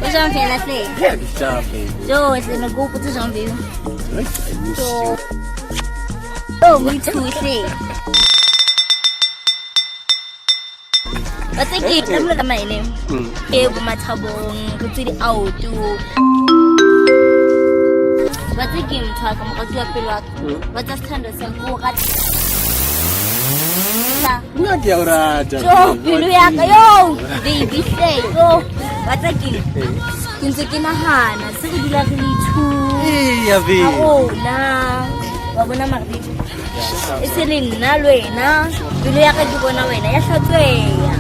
不想骗了谁？就是那个不知上边。Oh, me too, say. What's the game? I'm not my name. Ego matabong, go to the auto. What's the game? Talk about your pilot. What's the standard? Some go at. Not your raja. Yo, kayo. Baby, say, go. What's the game? Kung sa kinahana, sa kadila kilitu. Yabi. Ako na. Wag na makdito. Isiling na, Luena. Bilo ya kadugo na, Luena. Ya sa tuya.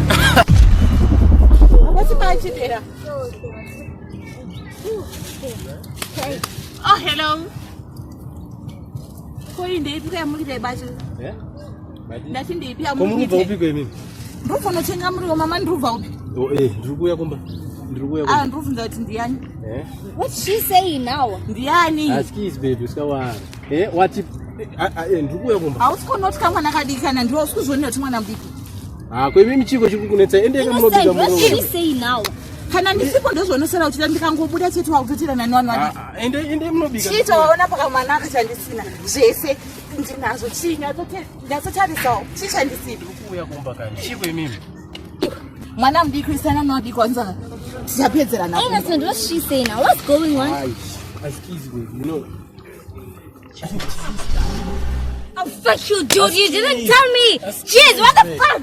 What's the magic there? Oh, hello. Ko inde pika muri de baji. Yeah? Ndati ndi pia Como muri. não vai mimi? Nduva no chenga muri mama nduva upi? Oh ndruku ya kumba. Ah, nduva ndati ndiyani. What's she saying now? Ndiyani. Askis baby, usikawara. What ndruku ya kumba. Awusikho not kama nakadikana ndiwo usikuzoni nothi mwana mbiki. Kwa mimi chiko chikukunetsa ende kamulobika mu. What's she saying now? Kana ndisipo ndozonosera kuti ndikangobuda chetu wakutotira nani wanu wadi. Ende mulobika. Chito waona paka mwana akachandisina. Zvese ndinazo chinya tote ndasotarisawo chichandisipi. Ndruku ya kumba kani. Chiko mimi. Mwana mdikrisana nwadi kwanza. Tichapedzera napo. Innocent, what's she saying now? What's going on? Askis baby, you know. Oh, fuck you, dude. You didn't tell me. Jeez, what the fuck?